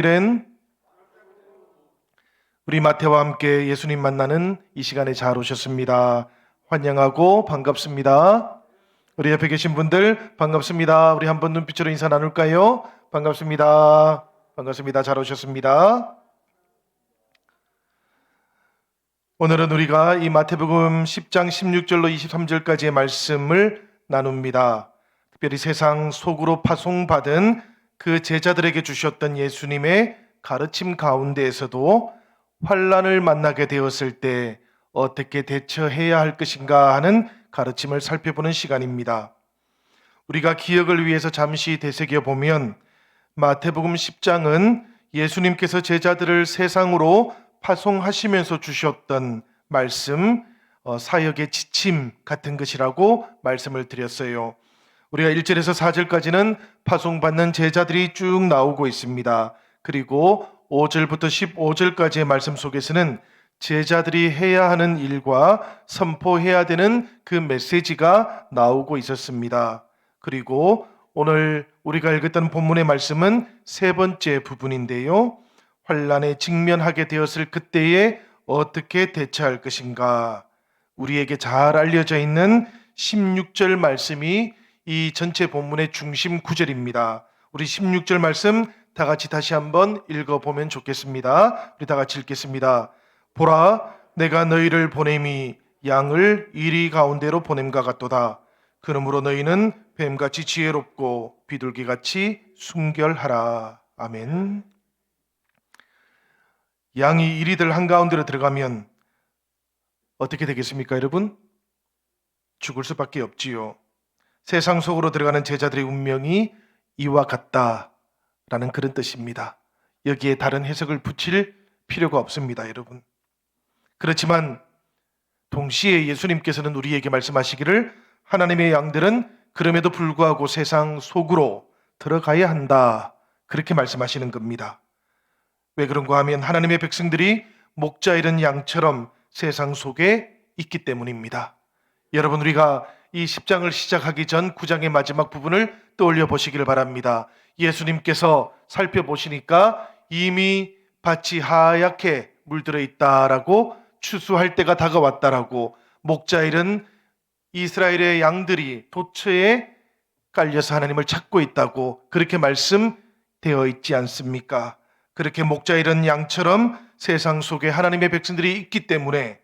는 우리 마태와 함께 예수님 만나는 이 시간에 잘 오셨습니다. 환영하고 반갑습니다. 우리 옆에 계신 분들 반갑습니다. 우리 한번 눈빛으로 인사 나눌까요? 반갑습니다. 반갑습니다. 잘 오셨습니다. 오늘은 우리가 이 마태복음 10장 16절로 23절까지의 말씀을 나눕니다. 특별히 세상 속으로 파송받은 그 제자들에게 주셨던 예수님의 가르침 가운데에서도 환난을 만나게 되었을 때 어떻게 대처해야 할 것인가 하는 가르침을 살펴보는 시간입니다. 우리가 기억을 위해서 잠시 되새겨 보면 마태복음 10장은 예수님께서 제자들을 세상으로 파송하시면서 주셨던 말씀, 사역의 지침 같은 것이라고 말씀을 드렸어요. 우리가 1절에서 4절까지는 파송받는 제자들이 쭉 나오고 있습니다. 그리고 5절부터 15절까지의 말씀 속에서는 제자들이 해야 하는 일과 선포해야 되는 그 메시지가 나오고 있었습니다. 그리고 오늘 우리가 읽었던 본문의 말씀은 세 번째 부분인데요. 환난에 직면하게 되었을 그때에 어떻게 대처할 것인가, 우리에게 잘 알려져 있는 16절 말씀이 이 전체 본문의 중심 구절입니다. 우리 16절 말씀 다 같이 다시 한번 읽어보면 좋겠습니다. 우리 다 같이 읽겠습니다. 보라, 내가 너희를 보냄이 양을 이리 가운데로 보냄과 같도다. 그러므로 너희는 뱀같이 지혜롭고 비둘기같이 순결하라. 아멘. 양이 이리들 한가운데로 들어가면 어떻게 되겠습니까, 여러분? 죽을 수밖에 없지요. 세상 속으로 들어가는 제자들의 운명이 이와 같다라는 그런 뜻입니다. 여기에 다른 해석을 붙일 필요가 없습니다, 여러분. 그렇지만 동시에 예수님께서는 우리에게 말씀하시기를 하나님의 양들은 그럼에도 불구하고 세상 속으로 들어가야 한다, 그렇게 말씀하시는 겁니다. 왜 그런가 하면 하나님의 백성들이 목자 잃은 양처럼 세상 속에 있기 때문입니다. 여러분, 우리가 이 10장을 시작하기 전 9장의 마지막 부분을 떠올려 보시기를 바랍니다. 예수님께서 살펴보시니까 이미 밭이 하얗게 물들어 있다라고, 추수할 때가 다가왔다라고, 목자 잃은 이스라엘의 양들이 도처에 깔려서 하나님을 찾고 있다고 그렇게 말씀되어 있지 않습니까? 그렇게 목자 잃은 양처럼 세상 속에 하나님의 백성들이 있기 때문에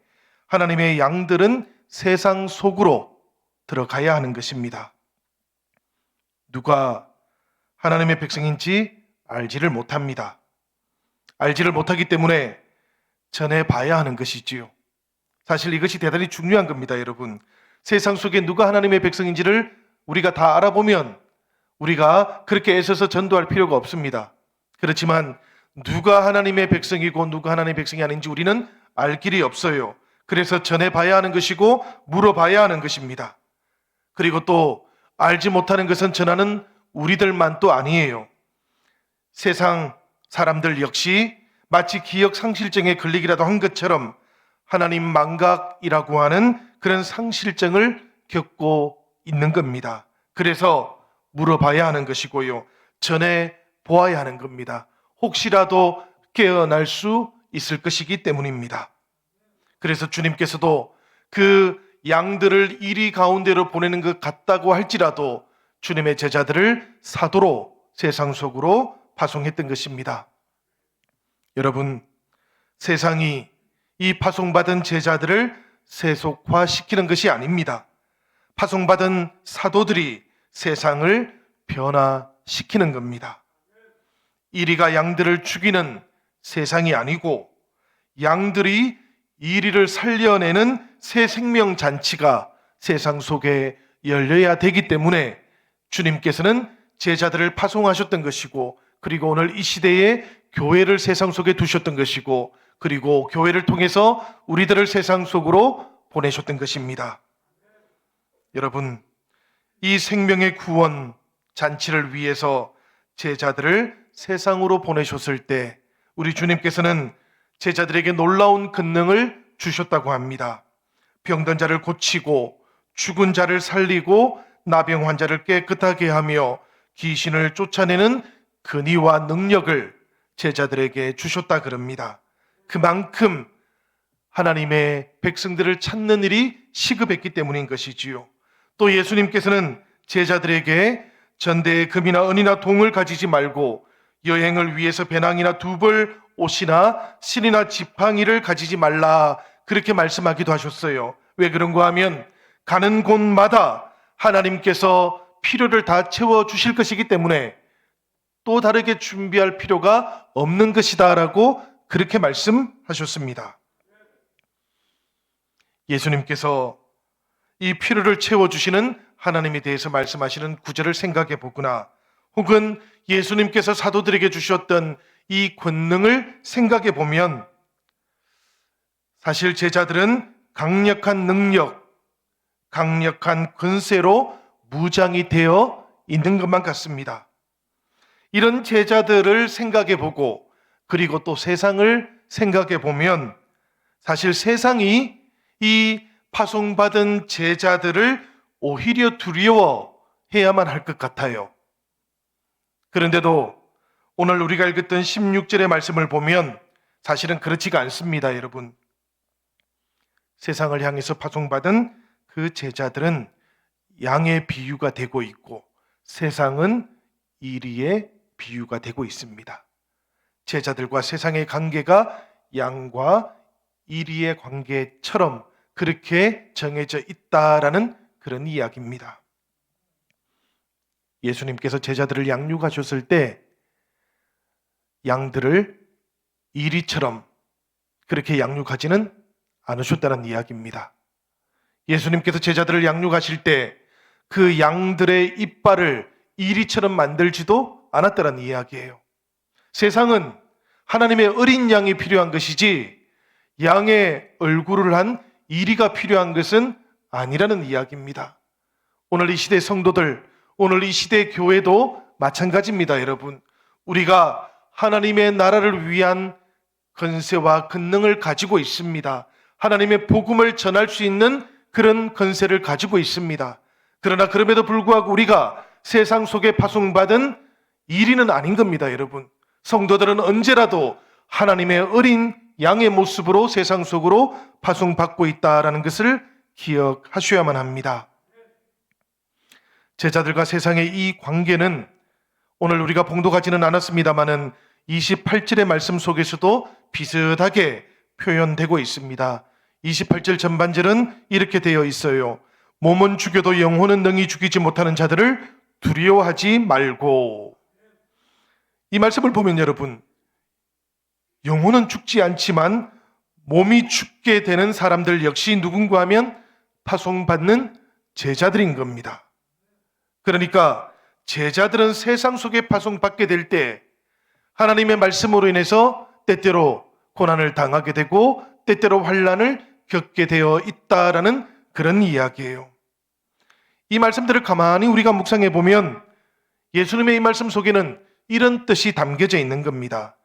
하나님의 양들은 세상 속으로 들어가야 하는 것입니다. 누가 하나님의 백성인지 알지를 못합니다. 알지를 못하기 때문에 전해봐야 하는 것이지요. 사실 이것이 대단히 중요한 겁니다, 여러분. 세상 속에 누가 하나님의 백성인지를 우리가 다 알아보면 우리가 그렇게 애써서 전도할 필요가 없습니다. 그렇지만 누가 하나님의 백성이고 누가 하나님의 백성이 아닌지 우리는 알 길이 없어요. 그래서 전해봐야 하는 것이고 물어봐야 하는 것입니다. 그리고 또 알지 못하는 것은 전하는 우리들만 또 아니에요. 세상 사람들 역시 마치 기억 상실증에 걸리기라도 한 것처럼 하나님 망각이라고 하는 그런 상실증을 겪고 있는 겁니다. 그래서 물어봐야 하는 것이고요, 전해 보아야 하는 겁니다. 혹시라도 깨어날 수 있을 것이기 때문입니다. 그래서 주님께서도 그 양들을 이리 가운데로 보내는 것 같다고 할지라도 주님의 제자들을 사도로 세상 속으로 파송했던 것입니다. 여러분, 세상이 이 파송받은 제자들을 세속화시키는 것이 아닙니다. 파송받은 사도들이 세상을 변화시키는 겁니다. 이리가 양들을 죽이는 세상이 아니고 양들이 이리를 살려내는 새 생명 잔치가 세상 속에 열려야 되기 때문에 주님께서는 제자들을 파송하셨던 것이고, 그리고 오늘 이 시대에 교회를 세상 속에 두셨던 것이고, 그리고 교회를 통해서 우리들을 세상 속으로 보내셨던 것입니다. 여러분, 이 생명의 구원 잔치를 위해서 제자들을 세상으로 보내셨을 때 우리 주님께서는 제자들에게 놀라운 권능을 주셨다고 합니다. 병든 자를 고치고 죽은 자를 살리고 나병 환자를 깨끗하게 하며 귀신을 쫓아내는 권위와 능력을 제자들에게 주셨다 그럽니다. 그만큼 하나님의 백성들을 찾는 일이 시급했기 때문인 것이지요. 또 예수님께서는 제자들에게 전대에 금이나 은이나 동을 가지지 말고 여행을 위해서 배낭이나 두벌 옷이나 실이나 지팡이를 가지지 말라 그렇게 말씀하기도 하셨어요. 왜 그런가 하면 가는 곳마다 하나님께서 필요를 다 채워주실 것이기 때문에 또 다르게 준비할 필요가 없는 것이다라고 그렇게 말씀하셨습니다. 예수님께서 이 필요를 채워주시는 하나님에 대해서 말씀하시는 구절을 생각해 보거나 혹은 예수님께서 사도들에게 주셨던 이 권능을 생각해 보면 사실 제자들은 강력한 능력, 강력한 권세로 무장이 되어 있는 것만 같습니다. 이런 제자들을 생각해 보고 그리고 또 세상을 생각해 보면 사실 세상이 이 파송받은 제자들을 오히려 두려워해야만 할 것 같아요. 그런데도 오늘 우리가 읽었던 16절의 말씀을 보면 사실은 그렇지가 않습니다, 여러분. 세상을 향해서 파송받은 그 제자들은 양의 비유가 되고 있고 세상은 이리의 비유가 되고 있습니다. 제자들과 세상의 관계가 양과 이리의 관계처럼 그렇게 정해져 있다라는 그런 이야기입니다. 예수님께서 제자들을 양육하셨을 때 양들을 이리처럼 그렇게 양육하지는 않으셨다는 이야기입니다. 예수님께서 제자들을 양육하실 때 그 양들의 이빨을 이리처럼 만들지도 않았다는 이야기예요. 세상은 하나님의 어린 양이 필요한 것이지 양의 얼굴을 한 이리가 필요한 것은 아니라는 이야기입니다. 오늘 이 시대 성도들, 오늘 이 시대 교회도 마찬가지입니다, 여러분. 우리가 하나님의 나라를 위한 권세와 권능을 가지고 있습니다. 하나님의 복음을 전할 수 있는 그런 권세를 가지고 있습니다. 그러나 그럼에도 불구하고 우리가 세상 속에 파송받은 이리는 아닌 겁니다, 여러분. 성도들은 언제라도 하나님의 어린 양의 모습으로 세상 속으로 파송받고 있다는 것을 기억하셔야만 합니다. 제자들과 세상의 이 관계는 오늘 우리가 봉독하지는 않았습니다마는 28절의 말씀 속에서도 비슷하게 표현되고 있습니다. 28절 전반절은 이렇게 되어 있어요. 몸은 죽여도 영혼은 능히 죽이지 못하는 자들을 두려워하지 말고. 이 말씀을 보면 여러분, 영혼은 죽지 않지만 몸이 죽게 되는 사람들 역시 누군가 하면 파송받는 제자들인 겁니다. 그러니까 제자들은 세상 속에 파송받게 될 때 하나님의 말씀으로 인해서 때때로 고난을 당하게 되고 때때로 환난을 겪게 되어 있다라는 그런 이야기예요. 이 말씀들을 가만히 우리가 묵상해 보면 예수님의 이 말씀 속에는 이런 뜻이 담겨져 있는 겁니다.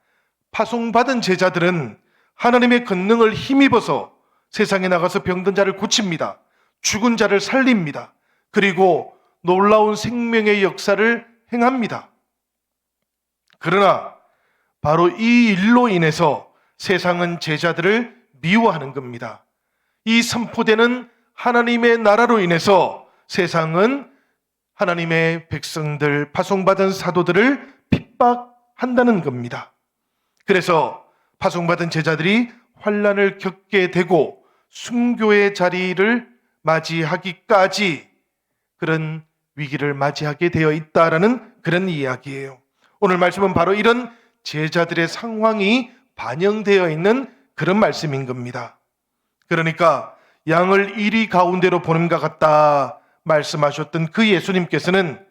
파송받은 제자들은 하나님의 권능을 힘입어서 세상에 나가서 병든 자를 고칩니다. 죽은 자를 살립니다. 그리고 놀라운 생명의 역사를 행합니다. 그러나 바로 이 일로 인해서 세상은 제자들을 미워하는 겁니다. 이 선포되는 하나님의 나라로 인해서 세상은 하나님의 백성들, 파송받은 사도들을 핍박한다는 겁니다. 그래서 파송받은 제자들이 환난을 겪게 되고 순교의 자리를 맞이하기까지 그런 위기를 맞이하게 되어 있다라는 그런 이야기예요. 오늘 말씀은 바로 이런 제자들의 상황이 반영되어 있는 그런 말씀인 겁니다. 그러니까 양을 이리 가운데로 보는가 같다 말씀하셨던 그 예수님께서는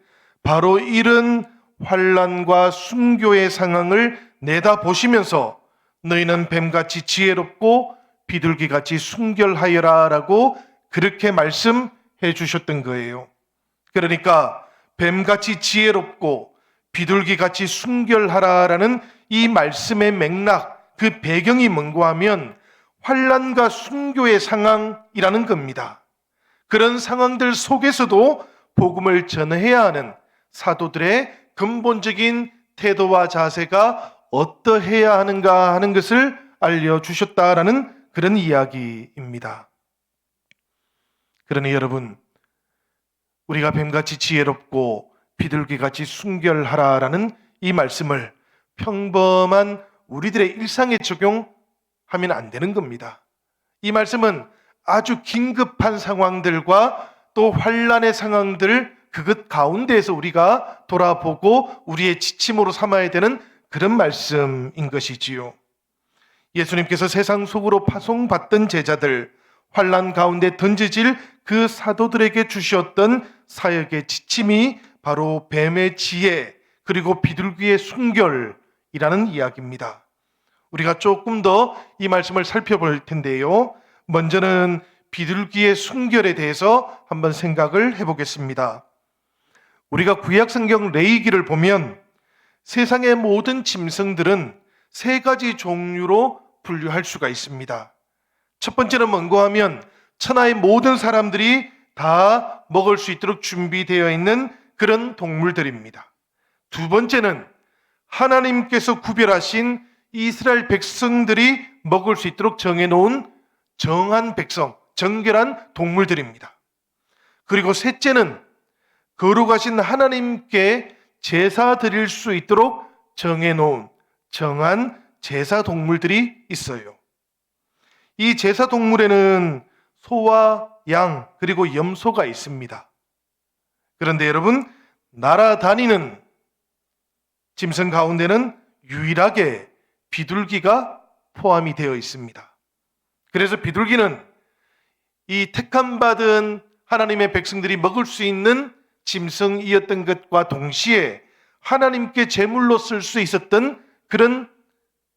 바로 이런 환난과 순교의 상황을 내다보시면서 너희는 뱀같이 지혜롭고 비둘기같이 순결하여라 라고 그렇게 말씀해 주셨던 거예요. 그러니까 뱀같이 지혜롭고 비둘기같이 순결하라라는 이 말씀의 맥락, 그 배경이 뭔가 하면 환난과 순교의 상황이라는 겁니다. 그런 상황들 속에서도 복음을 전해야 하는 사도들의 근본적인 태도와 자세가 어떠해야 하는가 하는 것을 알려주셨다라는 그런 이야기입니다. 그러니 여러분, 우리가 뱀같이 지혜롭고 비둘기같이 순결하라라는 이 말씀을 평범한 우리들의 일상에 적용하면 안 되는 겁니다. 이 말씀은 아주 긴급한 상황들과 또 환난의 상황들, 그것 가운데에서 우리가 돌아보고 우리의 지침으로 삼아야 되는 그런 말씀인 것이지요. 예수님께서 세상 속으로 파송받던 제자들, 환난 가운데 던져질 그 사도들에게 주셨던 사역의 지침이 바로 뱀의 지혜 그리고 비둘기의 순결이라는 이야기입니다. 우리가 조금 더 이 말씀을 살펴볼 텐데요. 먼저는 비둘기의 순결에 대해서 한번 생각을 해보겠습니다. 우리가 구약성경 레위기를 보면 세상의 모든 짐승들은 세 가지 종류로 분류할 수가 있습니다. 첫 번째는 뭔가 하면 천하의 모든 사람들이 다 먹을 수 있도록 준비되어 있는 그런 동물들입니다. 두 번째는 하나님께서 구별하신 이스라엘 백성들이 먹을 수 있도록 정해놓은 정한 백성, 정결한 동물들입니다. 그리고 셋째는 거룩하신 하나님께 제사 드릴 수 있도록 정해놓은 정한 제사 동물들이 있어요. 이 제사 동물에는 소와 양 그리고 염소가 있습니다. 그런데 여러분, 날아다니는 짐승 가운데는 유일하게 비둘기가 포함이 되어 있습니다. 그래서 비둘기는 이 택함받은 하나님의 백성들이 먹을 수 있는 짐승이었던 것과 동시에 하나님께 제물로 쓸 수 있었던 그런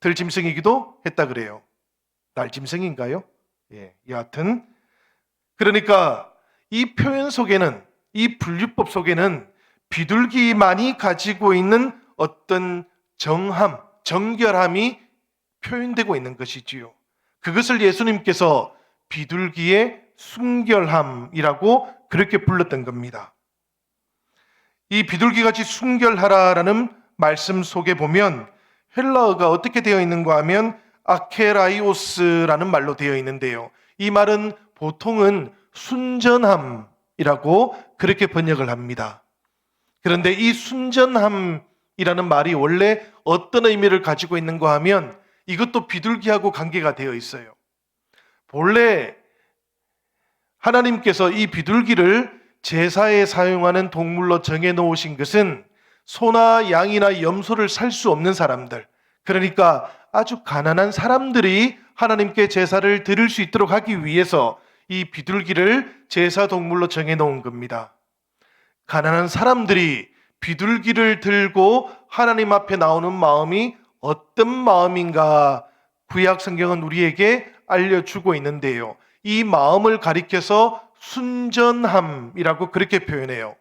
들짐승이기도 했다 그래요. 날짐승인가요? 예, 여하튼 그러니까 이 표현 속에는, 이 분류법 속에는 비둘기만이 가지고 있는 어떤 정함, 정결함이 표현되고 있는 것이지요. 그것을 예수님께서 비둘기의 순결함이라고 그렇게 불렀던 겁니다. 이 비둘기같이 순결하라라는 말씀 속에 보면 헬라어가 어떻게 되어 있는가 하면 아케라이오스라는 말로 되어 있는데요. 이 말은 보통은 순전함이라고 그렇게 번역을 합니다. 그런데 이 순전함이라는 말이 원래 어떤 의미를 가지고 있는가 하면 이것도 비둘기하고 관계가 되어 있어요. 본래 하나님께서 이 비둘기를 제사에 사용하는 동물로 정해 놓으신 것은 소나 양이나 염소를 살 수 없는 사람들, 그러니까 아주 가난한 사람들이 하나님께 제사를 드릴 수 있도록 하기 위해서 이 비둘기를 제사 동물로 정해 놓은 겁니다. 가난한 사람들이 비둘기를 들고 하나님 앞에 나오는 마음이 어떤 마음인가 구약 성경은 우리에게 알려주고 있는데요. 이 마음을 가리켜서 순전함이라고 그렇게 표현해요.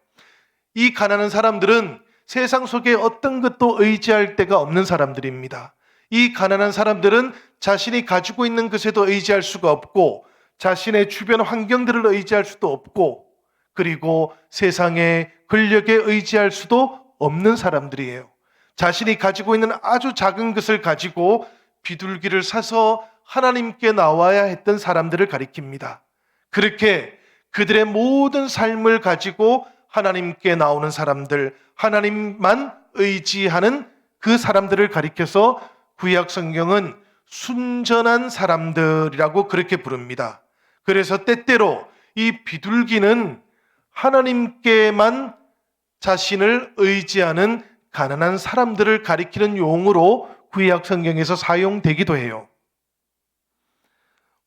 이 가난한 사람들은 세상 속에 어떤 것도 의지할 데가 없는 사람들입니다. 이 가난한 사람들은 자신이 가지고 있는 것에도 의지할 수가 없고 자신의 주변 환경들을 의지할 수도 없고 그리고 세상의 권력에 의지할 수도 없는 사람들이에요. 자신이 가지고 있는 아주 작은 것을 가지고 비둘기를 사서 하나님께 나와야 했던 사람들을 가리킵니다. 그렇게 그들의 모든 삶을 가지고 하나님께 나오는 사람들, 하나님만 의지하는 그 사람들을 가리켜서 구약 성경은 순전한 사람들이라고 그렇게 부릅니다. 그래서 때때로 이 비둘기는 하나님께만 자신을 의지하는 가난한 사람들을 가리키는 용어로 구약 성경에서 사용되기도 해요.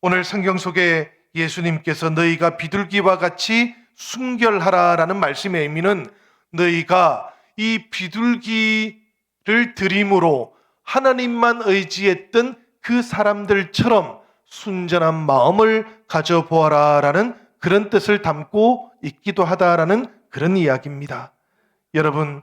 오늘 성경 속에 예수님께서 너희가 비둘기와 같이 순결하라라는 말씀의 의미는 너희가 이 비둘기를 드림으로 하나님만 의지했던 그 사람들처럼 순전한 마음을 가져보아라라는 그런 뜻을 담고 있기도 하다라는 그런 이야기입니다. 여러분,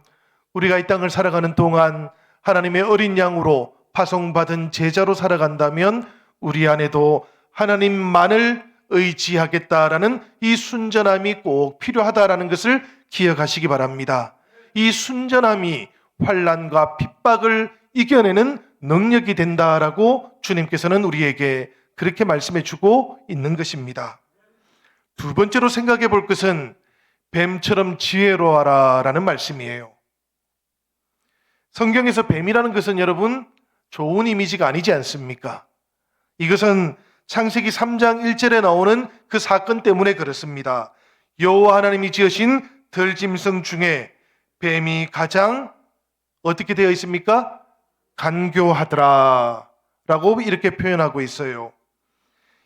우리가 이 땅을 살아가는 동안 하나님의 어린 양으로 파송받은 제자로 살아간다면 우리 안에도 하나님만을 의지하겠다라는 이 순전함이 꼭 필요하다라는 것을 기억하시기 바랍니다. 이 순전함이 환난과 핍박을 이겨내는 능력이 된다라고 주님께서는 우리에게 그렇게 말씀해 주고 있는 것입니다. 두 번째로 생각해 볼 것은 뱀처럼 지혜로워라 라는 말씀이에요. 성경에서 뱀이라는 것은 여러분 좋은 이미지가 아니지 않습니까? 이것은 창세기 3장 1절에 나오는 그 사건 때문에 그렇습니다. 여호와 하나님이 지으신 들짐승 중에 뱀이 가장 어떻게 되어 있습니까? 간교하더라 라고 이렇게 표현하고 있어요.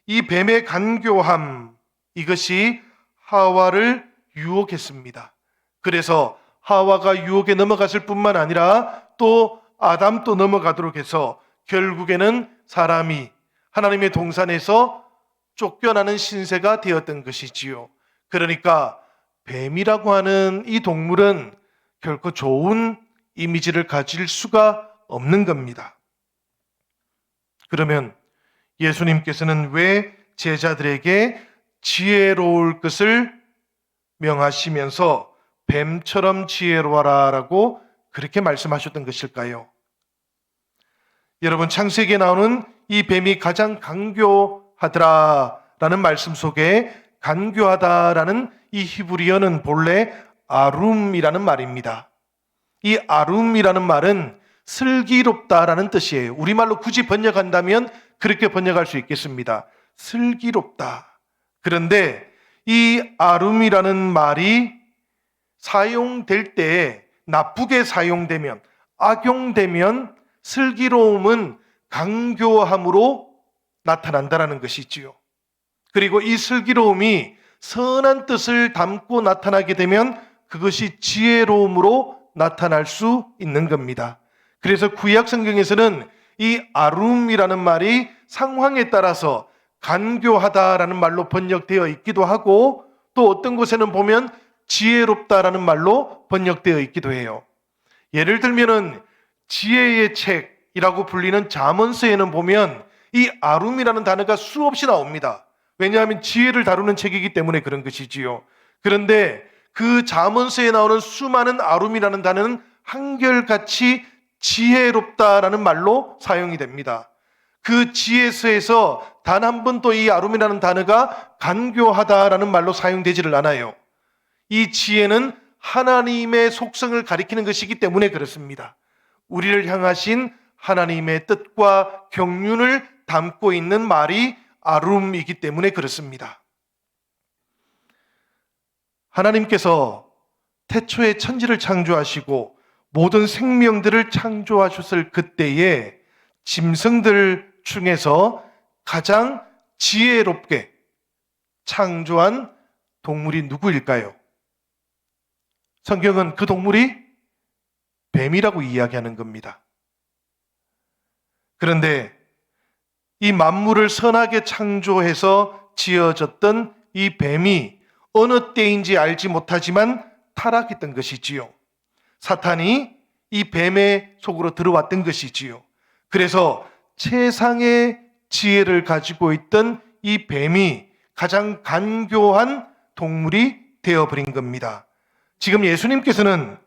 이 뱀의 간교함, 이것이 하와를 유혹했습니다. 그래서 하와가 유혹에 넘어갔을 뿐만 아니라 또 아담도 넘어가도록 해서 결국에는 사람이 하나님의 동산에서 쫓겨나는 신세가 되었던 것이지요. 그러니까 뱀이라고 하는 이 동물은 결코 좋은 이미지를 가질 수가 없는 겁니다. 그러면 예수님께서는 왜 제자들에게 지혜로울 것을 명하시면서 뱀처럼 지혜로워라 라고 그렇게 말씀하셨던 것일까요? 여러분, 창세기에 나오는 이 뱀이 가장 간교하더라 라는 말씀 속에 간교하다라는 이 히브리어는 본래 아룸이라는 말입니다. 이 아룸이라는 말은 슬기롭다라는 뜻이에요. 우리말로 굳이 번역한다면 그렇게 번역할 수 있겠습니다. 슬기롭다. 그런데 이 아룸이라는 말이 사용될 때 나쁘게 사용되면, 악용되면 슬기로움은 간교함으로 나타난다는 것이지요. 그리고 이 슬기로움이 선한 뜻을 담고 나타나게 되면 그것이 지혜로움으로 나타날 수 있는 겁니다. 그래서 구약 성경에서는 이 아룸이라는 말이 상황에 따라서 간교하다라는 말로 번역되어 있기도 하고, 또 어떤 곳에는 보면 지혜롭다라는 말로 번역되어 있기도 해요. 예를 들면은 지혜의 책이라고 불리는 잠언서에는 보면 이 아룸이라는 단어가 수없이 나옵니다. 왜냐하면 지혜를 다루는 책이기 때문에 그런 것이지요. 그런데 그 잠언서에 나오는 수많은 아룸이라는 단어는 한결같이 지혜롭다라는 말로 사용이 됩니다. 그 지혜서에서 단 한 번도 이 아룸이라는 단어가 간교하다라는 말로 사용되지를 않아요. 이 지혜는 하나님의 속성을 가리키는 것이기 때문에 그렇습니다. 우리를 향하신 하나님의 뜻과 경륜을 담고 있는 말이 아룸이기 때문에 그렇습니다. 하나님께서 태초에 천지를 창조하시고 모든 생명들을 창조하셨을 그때에 짐승들 중에서 가장 지혜롭게 창조한 동물이 누구일까요? 성경은 그 동물이 뱀이라고 이야기하는 겁니다. 그런데 이 만물을 선하게 창조해서 지어졌던 이 뱀이 어느 때인지 알지 못하지만 타락했던 것이지요. 사탄이 이 뱀의 속으로 들어왔던 것이지요. 그래서 최상의 지혜를 가지고 있던 이 뱀이 가장 간교한 동물이 되어버린 겁니다. 지금 예수님께서는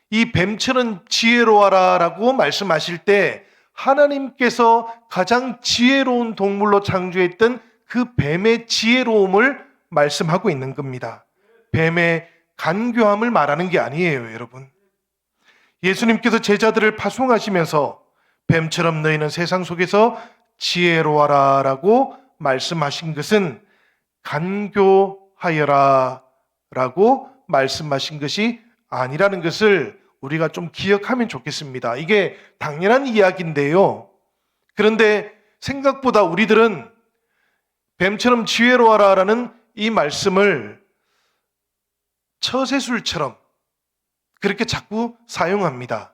이 뱀처럼 지혜로워라 라고 말씀하실 때 하나님께서 가장 지혜로운 동물로 창조했던 그 뱀의 지혜로움을 말씀하고 있는 겁니다. 뱀의 간교함을 말하는 게 아니에요, 여러분. 예수님께서 제자들을 파송하시면서 뱀처럼 너희는 세상 속에서 지혜로워라 라고 말씀하신 것은 간교하여라 라고 말씀하신 것이 아니라는 것을 우리가 좀 기억하면 좋겠습니다. 이게 당연한 이야기인데요. 그런데 생각보다 우리들은 뱀처럼 지혜로워라 라는 이 말씀을 처세술처럼 그렇게 자꾸 사용합니다.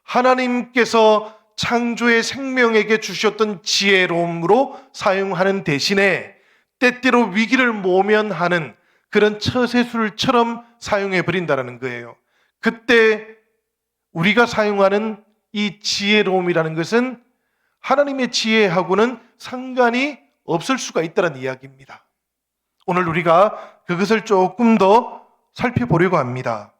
하나님께서 창조의 생명에게 주셨던 지혜로움으로 사용하는 대신에 때때로 위기를 모면하는 그런 처세술처럼 사용해버린다는 거예요. 그때 우리가 사용하는 이 지혜로움이라는 것은 하나님의 지혜하고는 상관이 없을 수가 있다는 이야기입니다. 오늘 우리가 그것을 조금 더 살펴보려고 합니다.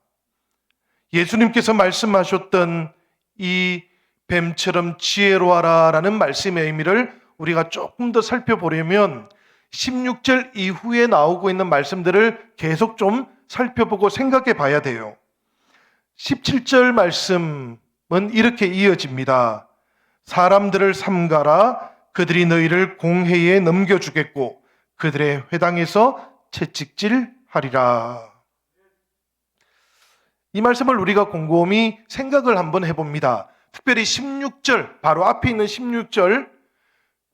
예수님께서 말씀하셨던 이 뱀처럼 지혜로워라 라는 말씀의 의미를 우리가 조금 더 살펴보려면 16절 이후에 나오고 있는 말씀들을 계속 좀 살펴보고 생각해 봐야 돼요. 17절 말씀은 이렇게 이어집니다. 사람들을 삼가라. 그들이 너희를 공회에 넘겨주겠고 그들의 회당에서 채찍질하리라. 이 말씀을 우리가 곰곰이 생각을 한번 해봅니다. 특별히 16절, 바로 앞에 있는 16절,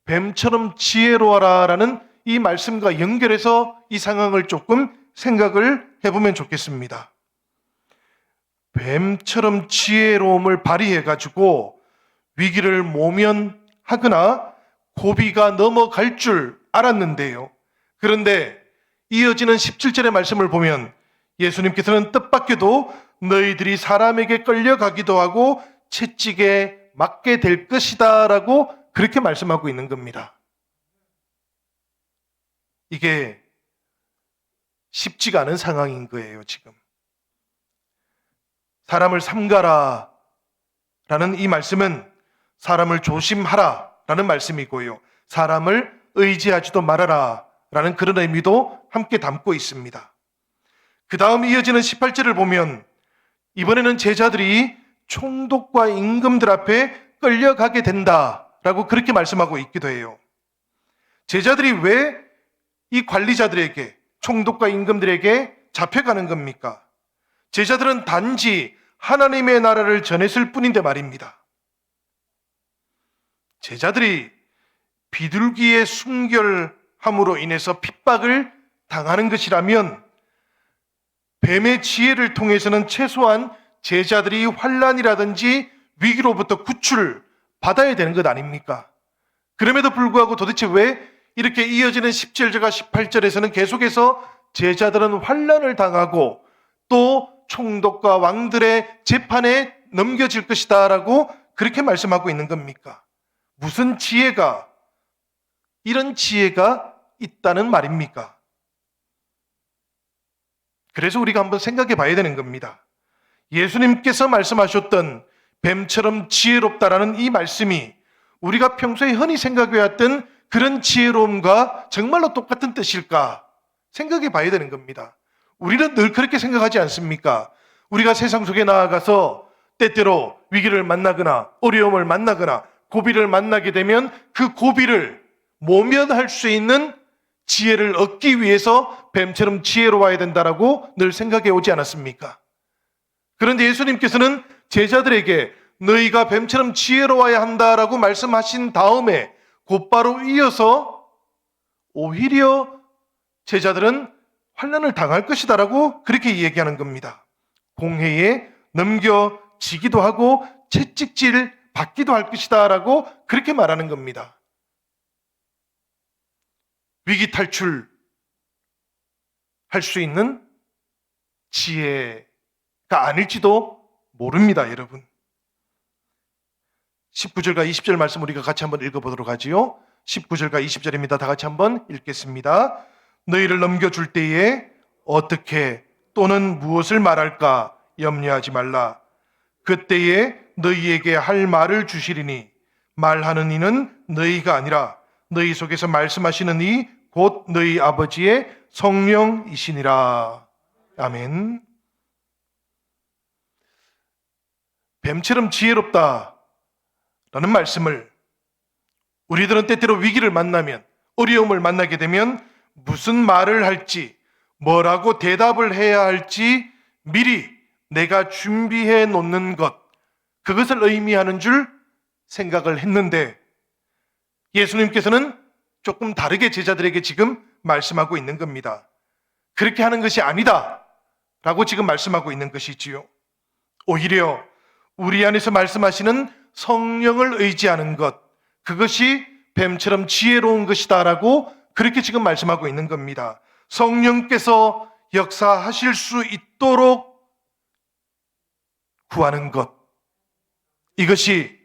뱀처럼 지혜로워라 라는 이 말씀과 연결해서 이 상황을 조금 생각을 해보면 좋겠습니다. 뱀처럼 지혜로움을 발휘해가지고 위기를 모면하거나 고비가 넘어갈 줄 알았는데요. 그런데 이어지는 17절의 말씀을 보면 예수님께서는 뜻밖에도 너희들이 사람에게 끌려가기도 하고 채찍에 맞게 될 것이다 라고 그렇게 말씀하고 있는 겁니다. 이게 쉽지가 않은 상황인 거예요, 지금. 사람을 삼가라 라는 이 말씀은 사람을 조심하라 라는 말씀이고요. 사람을 의지하지도 말아라 라는 그런 의미도 함께 담고 있습니다. 그 다음 이어지는 18절을 보면 이번에는 제자들이 총독과 임금들 앞에 끌려가게 된다라고 그렇게 말씀하고 있기도 해요. 제자들이 왜 이 관리자들에게, 총독과 임금들에게 잡혀가는 겁니까? 제자들은 단지 하나님의 나라를 전했을 뿐인데 말입니다. 제자들이 비둘기의 순결함으로 인해서 핍박을 당하는 것이라면 뱀의 지혜를 통해서는 최소한 제자들이 환난이라든지 위기로부터 구출을 받아야 되는 것 아닙니까? 그럼에도 불구하고 도대체 왜 이렇게 이어지는 17절과 18절에서는 계속해서 제자들은 환난을 당하고 또 총독과 왕들의 재판에 넘겨질 것이다 라고 그렇게 말씀하고 있는 겁니까? 무슨 지혜가, 이런 지혜가 있다는 말입니까? 그래서 우리가 한번 생각해 봐야 되는 겁니다. 예수님께서 말씀하셨던 뱀처럼 지혜롭다라는 이 말씀이 우리가 평소에 흔히 생각해왔던 그런 지혜로움과 정말로 똑같은 뜻일까 생각해 봐야 되는 겁니다. 우리는 늘 그렇게 생각하지 않습니까? 우리가 세상 속에 나아가서 때때로 위기를 만나거나 어려움을 만나거나 고비를 만나게 되면 그 고비를 모면할 수 있는 지혜를 얻기 위해서 뱀처럼 지혜로워야 된다라고 늘 생각해 오지 않았습니까? 그런데 예수님께서는 제자들에게 너희가 뱀처럼 지혜로워야 한다라고 말씀하신 다음에 곧바로 이어서 오히려 제자들은 환난을 당할 것이다라고 그렇게 얘기하는 겁니다. 공회에 넘겨지기도 하고 채찍질 받기도 할 것이다라고 그렇게 말하는 겁니다. 위기 탈출 할 수 있는 지혜가 아닐지도 모릅니다, 여러분. 19절과 20절 말씀 우리가 같이 한번 읽어보도록 하지요. 19절과 20절입니다. 다 같이 한번 읽겠습니다. 너희를 넘겨줄 때에 어떻게 또는 무엇을 말할까 염려하지 말라. 그때에 너희에게 할 말을 주시리니 말하는 이는 너희가 아니라 너희 속에서 말씀하시는 이 곧 너희 아버지의 성령이시니라. 아멘. 뱀처럼 지혜롭다 라는 말씀을 우리들은 때때로 위기를 만나면, 어려움을 만나게 되면 무슨 말을 할지, 뭐라고 대답을 해야 할지 미리 내가 준비해 놓는 것, 그것을 의미하는 줄 생각을 했는데 예수님께서는 조금 다르게 제자들에게 지금 말씀하고 있는 겁니다. 그렇게 하는 것이 아니다 라고 지금 말씀하고 있는 것이지요. 오히려 우리 안에서 말씀하시는 성령을 의지하는 것, 그것이 뱀처럼 지혜로운 것이다 라고 그렇게 지금 말씀하고 있는 겁니다. 성령께서 역사하실 수 있도록 구하는 것, 이것이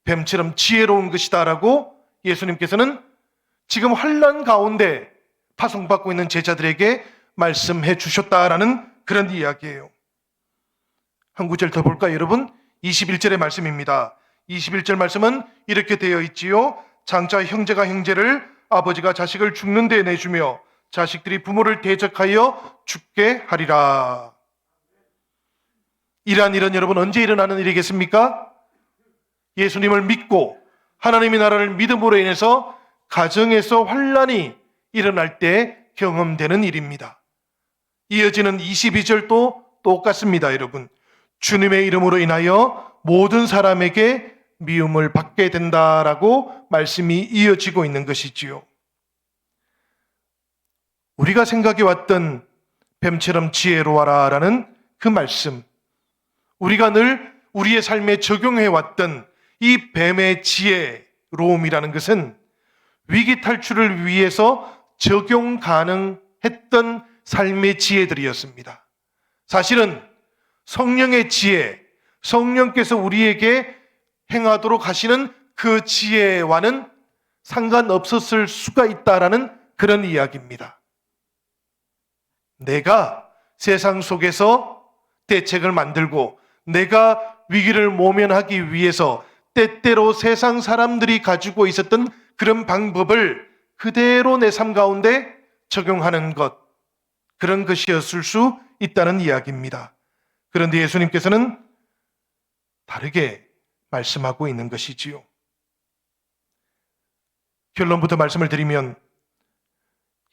뱀처럼 지혜로운 것이다 라고 예수님께서는 지금 환난 가운데 파송받고 있는 제자들에게 말씀해 주셨다라는 그런 이야기예요. 한 구절 더 볼까요, 여러분? 21절의 말씀입니다. 21절 말씀은 이렇게 되어 있지요. 장차 형제가 형제를, 아버지가 자식을 죽는 데 내주며 자식들이 부모를 대적하여 죽게 하리라. 이러한 일은 여러분 언제 일어나는 일이겠습니까? 예수님을 믿고 하나님의 나라를 믿음으로 인해서 가정에서 환난이 일어날 때 경험되는 일입니다. 이어지는 22절도 똑같습니다, 여러분. 주님의 이름으로 인하여 모든 사람에게 미움을 받게 된다라고 말씀이 이어지고 있는 것이지요. 우리가 생각해왔던 뱀처럼 지혜로워라 라는 그 말씀, 우리가 늘 우리의 삶에 적용해왔던 이 뱀의 지혜로움이라는 것은 위기 탈출을 위해서 적용 가능했던 삶의 지혜들이었습니다. 사실은 성령의 지혜, 성령께서 우리에게 행하도록 하시는 그 지혜와는 상관없었을 수가 있다라는 그런 이야기입니다. 내가 세상 속에서 대책을 만들고 내가 위기를 모면하기 위해서 때때로 세상 사람들이 가지고 있었던 그런 방법을 그대로 내 삶 가운데 적용하는 것, 그런 것이었을 수 있다는 이야기입니다. 그런데 예수님께서는 다르게 말씀하고 있는 것이지요. 결론부터 말씀을 드리면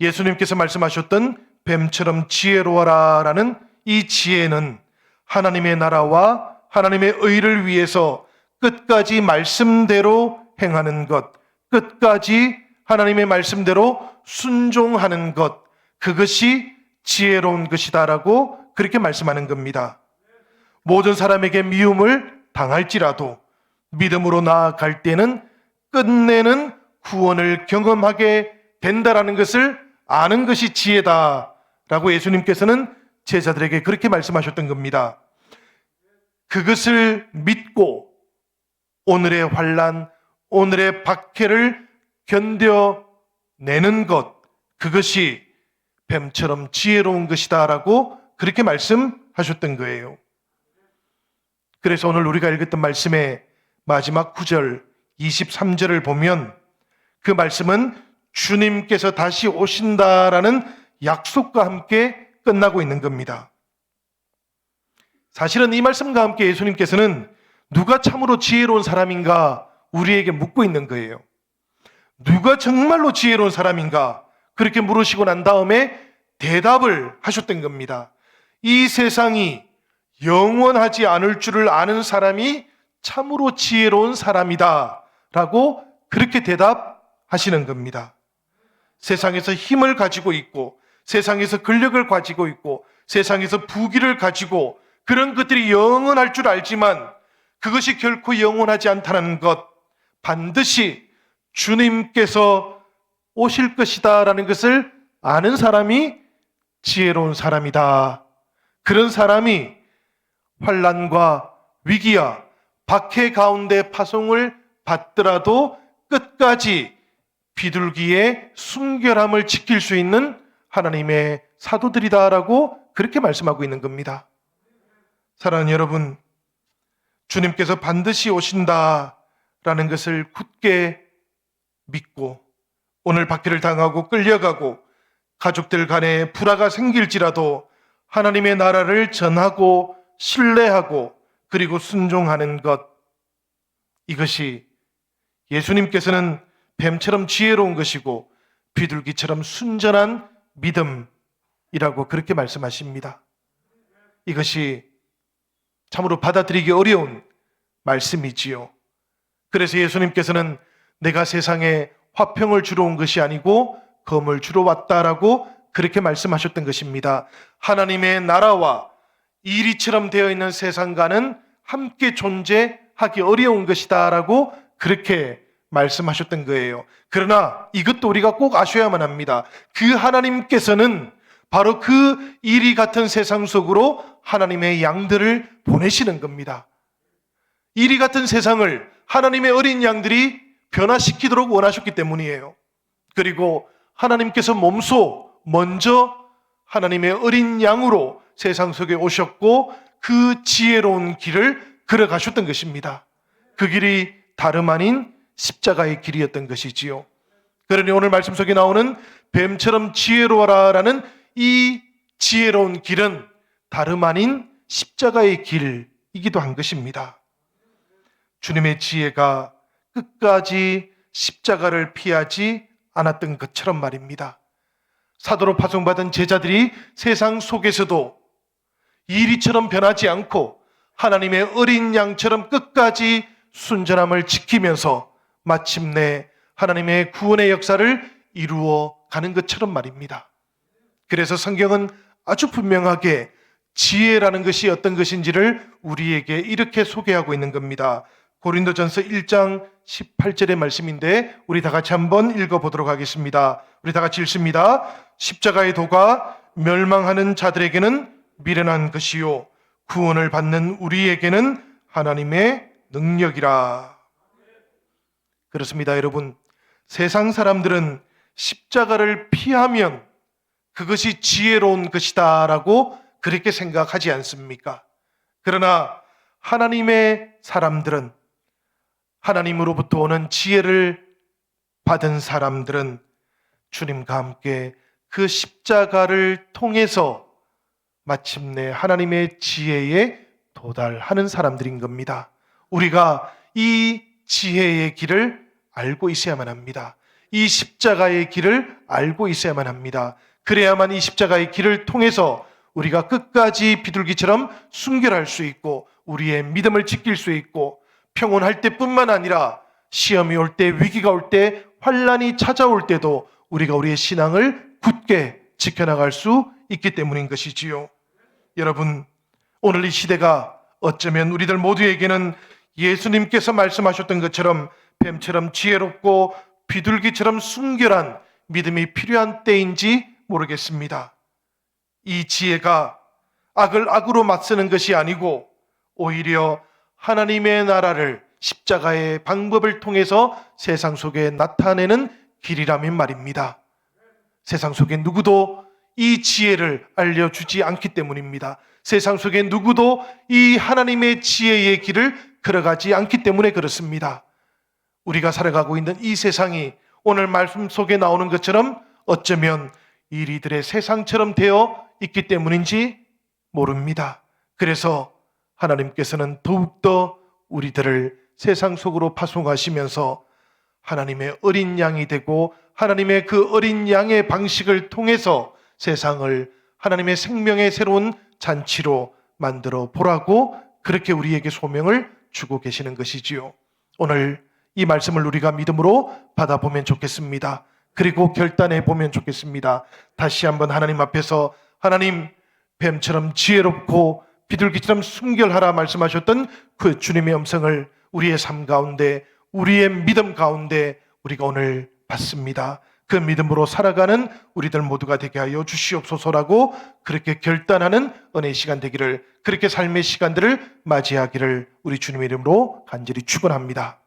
예수님께서 말씀하셨던 뱀처럼 지혜로워라 라는 이 지혜는 하나님의 나라와 하나님의 의를 위해서 끝까지 말씀대로 행하는 것, 끝까지 하나님의 말씀대로 순종하는 것, 그것이 지혜로운 것이다라고 그렇게 말씀하는 겁니다. 모든 사람에게 미움을 당할지라도 믿음으로 나아갈 때는 끝내는 구원을 경험하게 된다라는 것을 아는 것이 지혜다라고 예수님께서는 제자들에게 그렇게 말씀하셨던 겁니다. 그것을 믿고 오늘의 환난, 오늘의 박해를 견뎌내는 것, 그것이 뱀처럼 지혜로운 것이다라고 그렇게 말씀하셨던 거예요. 그래서 오늘 우리가 읽었던 말씀의 마지막 9절, 23절을 보면 그 말씀은 주님께서 다시 오신다라는 약속과 함께 끝나고 있는 겁니다. 사실은 이 말씀과 함께 예수님께서는 누가 참으로 지혜로운 사람인가 우리에게 묻고 있는 거예요. 누가 정말로 지혜로운 사람인가 그렇게 물으시고 난 다음에 대답을 하셨던 겁니다. 이 세상이 영원하지 않을 줄을 아는 사람이 참으로 지혜로운 사람이다 라고 그렇게 대답하시는 겁니다. 세상에서 힘을 가지고 있고 세상에서 권력을 가지고 있고 세상에서 부귀를 가지고 그런 것들이 영원할 줄 알지만 그것이 결코 영원하지 않다는 것, 반드시 주님께서 오실 것이다 라는 것을 아는 사람이 지혜로운 사람이다. 그런 사람이 환난과 위기와 박해 가운데 파송을 받더라도 끝까지 비둘기의 순결함을 지킬 수 있는 하나님의 사도들이다라고 그렇게 말씀하고 있는 겁니다. 사랑하는 여러분, 주님께서 반드시 오신다라는 것을 굳게 믿고 오늘 박해를 당하고 끌려가고 가족들 간에 불화가 생길지라도 하나님의 나라를 전하고 신뢰하고 그리고 순종하는 것, 이것이 예수님께서는 뱀처럼 지혜로운 것이고 비둘기처럼 순전한 믿음이라고 그렇게 말씀하십니다. 이것이 참으로 받아들이기 어려운 말씀이지요. 그래서 예수님께서는 내가 세상에 화평을 주러 온 것이 아니고 검을 주러 왔다라고 그렇게 말씀하셨던 것입니다. 하나님의 나라와 이리처럼 되어 있는 세상과는 함께 존재하기 어려운 것이다라고 그렇게 말씀하셨던 거예요. 그러나 이것도 우리가 꼭 아셔야만 합니다. 그 하나님께서는 바로 그 이리 같은 세상 속으로 하나님의 양들을 보내시는 겁니다. 이리 같은 세상을 하나님의 어린 양들이 변화시키도록 원하셨기 때문이에요. 그리고 하나님께서 몸소 먼저 하나님의 어린 양으로 세상 속에 오셨고 그 지혜로운 길을 걸어가셨던 것입니다. 그 길이 다름 아닌 십자가의 길이었던 것이지요. 그러니 오늘 말씀 속에 나오는 뱀처럼 지혜로워라라는 이 지혜로운 길은 다름 아닌 십자가의 길이기도 한 것입니다. 주님의 지혜가 끝까지 십자가를 피하지 않았던 것처럼 말입니다. 사도로 파송받은 제자들이 세상 속에서도 이리처럼 변하지 않고 하나님의 어린 양처럼 끝까지 순전함을 지키면서 마침내 하나님의 구원의 역사를 이루어 가는 것처럼 말입니다. 그래서 성경은 아주 분명하게 지혜라는 것이 어떤 것인지를 우리에게 이렇게 소개하고 있는 겁니다. 고린도전서 1장 18절의 말씀인데 우리 다 같이 한번 읽어보도록 하겠습니다. 우리 다 같이 읽습니다. 십자가의 도가 멸망하는 자들에게는 미련한 것이요 구원을 받는 우리에게는 하나님의 능력이라. 그렇습니다, 여러분. 세상 사람들은 십자가를 피하면 그것이 지혜로운 것이다라고 그렇게 생각하지 않습니까? 그러나 하나님의 사람들은, 하나님으로부터 오는 지혜를 받은 사람들은 주님과 함께 그 십자가를 통해서 마침내 하나님의 지혜에 도달하는 사람들인 겁니다. 우리가 이 지혜의 길을 알고 있어야만 합니다. 이 십자가의 길을 알고 있어야만 합니다. 그래야만 이 십자가의 길을 통해서 우리가 끝까지 비둘기처럼 순결할 수 있고 우리의 믿음을 지킬 수 있고 평온할 때뿐만 아니라 시험이 올 때, 위기가 올 때, 환난이 찾아올 때도 우리가 우리의 신앙을 굳게 지켜나갈 수 있기 때문인 것이지요. 여러분, 오늘 이 시대가 어쩌면 우리들 모두에게는 예수님께서 말씀하셨던 것처럼 뱀처럼 지혜롭고 비둘기처럼 순결한 믿음이 필요한 때인지 모르겠습니다. 이 지혜가 악을 악으로 맞서는 것이 아니고 오히려 하나님의 나라를 십자가의 방법을 통해서 세상 속에 나타내는 길이라면 말입니다. 세상 속에 누구도 이 지혜를 알려주지 않기 때문입니다. 세상 속에 누구도 이 하나님의 지혜의 길을 걸어가지 않기 때문에 그렇습니다. 우리가 살아가고 있는 이 세상이 오늘 말씀 속에 나오는 것처럼 어쩌면 이리들의 세상처럼 되어 있기 때문인지 모릅니다. 그래서 하나님께서는 더욱더 우리들을 세상 속으로 파송하시면서 하나님의 어린 양이 되고 하나님의 그 어린 양의 방식을 통해서 세상을 하나님의 생명의 새로운 잔치로 만들어 보라고 그렇게 우리에게 소명을 주고 계시는 것이지요. 오늘 이 말씀을 우리가 믿음으로 받아보면 좋겠습니다. 그리고 결단해 보면 좋겠습니다. 다시 한번 하나님 앞에서 하나님, 뱀처럼 지혜롭고 비둘기처럼 순결하라 말씀하셨던 그 주님의 음성을 우리의 삶 가운데, 우리의 믿음 가운데 우리가 오늘 받습니다. 그 믿음으로 살아가는 우리들 모두가 되게 하여 주시옵소서라고 그렇게 결단하는 은혜의 시간 되기를, 그렇게 삶의 시간들을 맞이하기를 우리 주님의 이름으로 간절히 축원합니다.